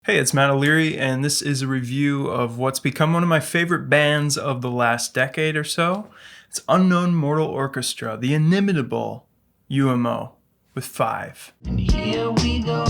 Hey, it's Matt O'Leary, and this is a review of what's become one of my favorite bands of the last decade or so. It's Unknown Mortal Orchestra, the inimitable UMO, with 5. And here we go.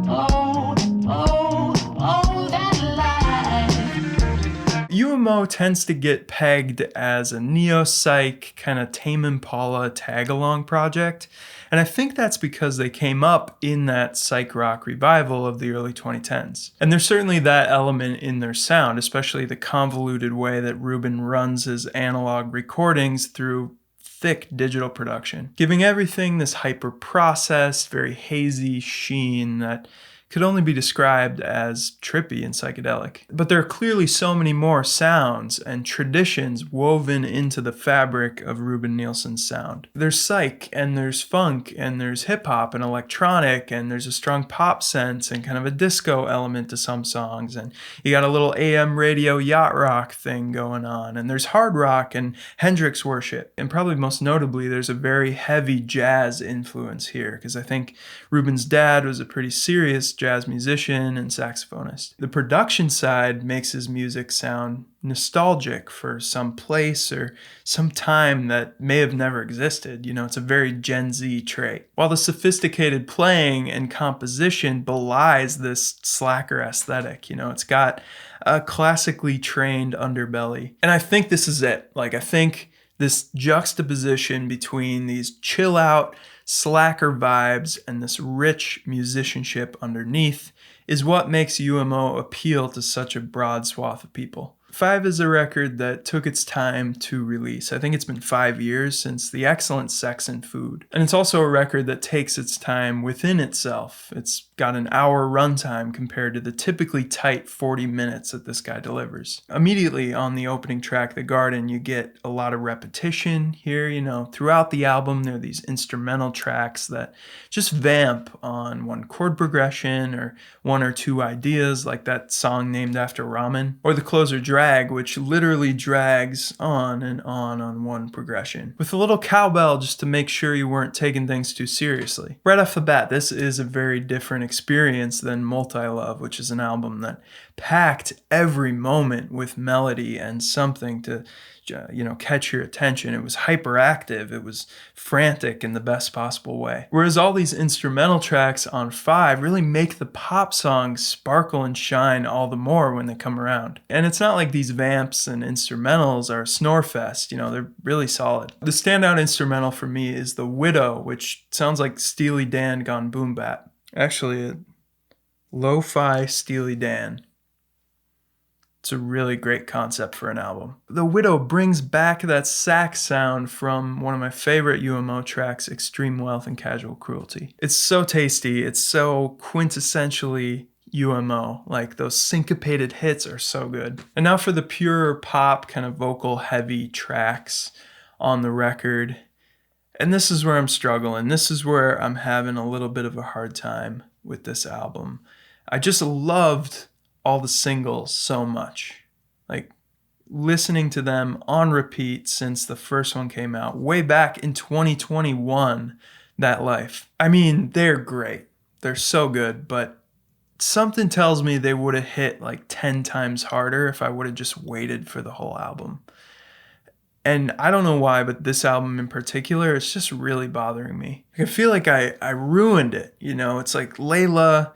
Oh, oh, oh, that life. UMO tends to get pegged as a neo-psych, kind of Tame Impala tag-along project, and I think that's because they came up in that psych rock revival of the early 2010s. And there's certainly that element in their sound, especially the convoluted way that Ruben runs his analog recordings through thick digital production, giving everything this hyper-processed, very hazy sheen that could only be described as trippy and psychedelic. But there are clearly so many more sounds and traditions woven into the fabric of Ruben Nielsen's sound. There's psych, and there's funk, and there's hip-hop and electronic, and there's a strong pop sense and kind of a disco element to some songs, and you got a little AM radio yacht rock thing going on, and there's hard rock and Hendrix worship, and probably most notably there's a very heavy jazz influence here, because I think Ruben's dad was a pretty serious jazz musician and saxophonist. The production side makes his music sound nostalgic for some place or some time that may have never existed. It's a very Gen Z trait. While the sophisticated playing and composition belies this slacker aesthetic, it's got a classically trained underbelly. And I think this is it. I think this juxtaposition between these chill out, slacker vibes and this rich musicianship underneath is what makes UMO appeal to such a broad swath of people. 5 is a record that took its time to release. I think it's been 5 years since the excellent Sex and Food. And it's also a record that takes its time within itself. It's got an hour runtime compared to the typically tight 40 minutes that this guy delivers. Immediately on the opening track, The Garden, you get a lot of repetition here. Throughout the album, there are these instrumental tracks that just vamp on one chord progression or one or two ideas, like that song named after ramen, or the closer Drag, which literally drags on and on one progression, with a little cowbell just to make sure you weren't taking things too seriously. Right off the bat, this is a very different experience than Multi-Love, which is an album that packed every moment with melody and something to catch your attention. It was hyperactive. It was frantic in the best possible way. Whereas all these instrumental tracks on 5 really make the pop songs sparkle and shine all the more when they come around. And it's not like these vamps and instrumentals are snore fest. They're really solid. The standout instrumental for me is The Widow, which sounds like Steely Dan gone boom bap. Actually, lo-fi Steely Dan. It's a really great concept for an album. The Widow brings back that sax sound from one of my favorite UMO tracks, Extreme Wealth and Casual Cruelty. It's so tasty. It's so quintessentially UMO. Those syncopated hits are so good. And now for the pure pop, kind of vocal heavy tracks on the record. And this is where I'm struggling. This is where I'm having a little bit of a hard time with this album. I just loved all the singles so much. Listening to them on repeat since the first one came out way back in 2021, That Life. I mean, they're great. They're so good, but something tells me they would have hit 10 times harder if I would have just waited for the whole album. And I don't know why, but this album in particular, it's just really bothering me. I feel like I ruined it. It's like Layla,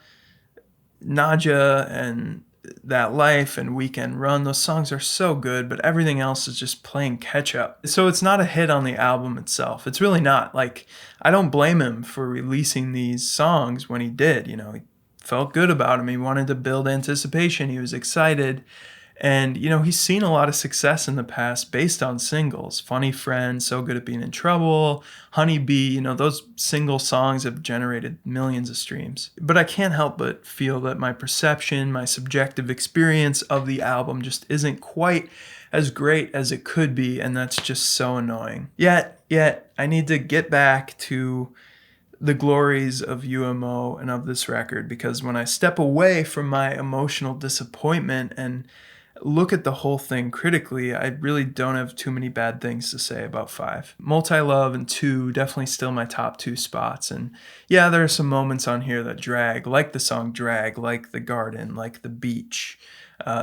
Naja, and That Life and Weekend Run. Those songs are so good, but everything else is just playing catch up. So it's not a hit on the album itself. It's really not. I don't blame him for releasing these songs when he did. He felt good about them. He wanted to build anticipation. He was excited. And, he's seen a lot of success in the past based on singles. Funny Friend, So Good at Being in Trouble, Honeybee, those single songs have generated millions of streams. But I can't help but feel that my perception, my subjective experience of the album just isn't quite as great as it could be, and that's just so annoying. Yet, I need to get back to the glories of UMO and of this record, because when I step away from my emotional disappointment and look at the whole thing critically, I really don't have too many bad things to say about 5. Multi-Love and 2 definitely still my top 2 spots. And yeah, there are some moments on here that drag, like the song Drag, like The Garden, like The Beach.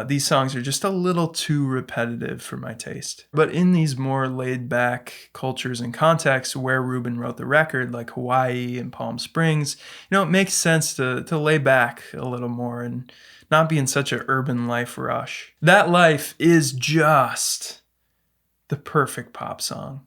These songs are just a little too repetitive for my taste. But in these more laid back cultures and contexts where Rubin wrote the record, like Hawaii and Palm Springs, it makes sense to lay back a little more and not be in such an urban life rush. That Life is just the perfect pop song.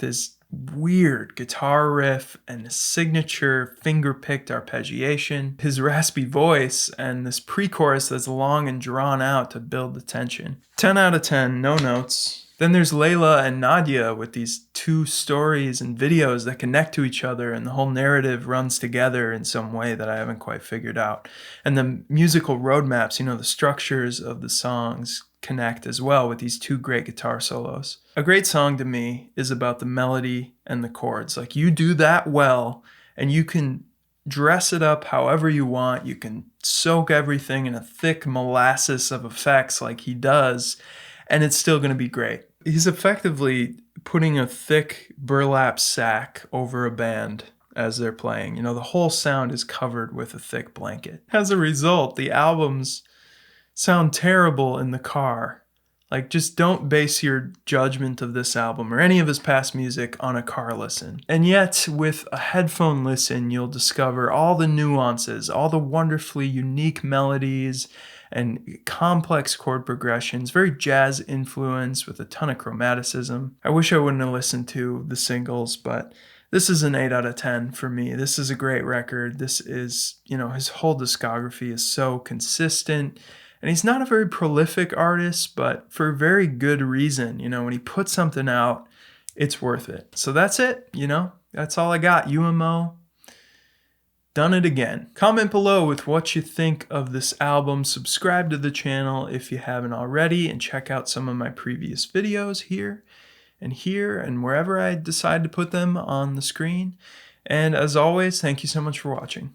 This weird guitar riff and his signature finger-picked arpeggiation, his raspy voice, and this pre-chorus that's long and drawn out to build the tension. 10 out of 10, no notes. Then there's Layla and Nadia with these 2 stories and videos that connect to each other, and the whole narrative runs together in some way that I haven't quite figured out. And the musical roadmaps, the structures of the songs connect as well with these 2 great guitar solos. A great song to me is about the melody and the chords. Like, you do that well, and you can dress it up however you want. You can soak everything in a thick molasses of effects like he does, and it's still going to be great. He's effectively putting a thick burlap sack over a band as they're playing. The whole sound is covered with a thick blanket. As a result, the albums sound terrible in the car. Like, just don't base your judgment of this album or any of his past music on a car listen. And yet, with a headphone listen, you'll discover all the nuances, all the wonderfully unique melodies and complex chord progressions, very jazz influence with a ton of chromaticism. I wish I wouldn't have listened to the singles, but this is an 8 out of 10 for me. This is a great record. This is, his whole discography is so consistent. And he's not a very prolific artist, but for very good reason. When he puts something out, it's worth it. So that's it, That's all I got. UMO. Done it again. Comment below with what you think of this album. Subscribe to the channel if you haven't already, and check out some of my previous videos here and wherever I decide to put them on the screen. And as always, thank you so much for watching.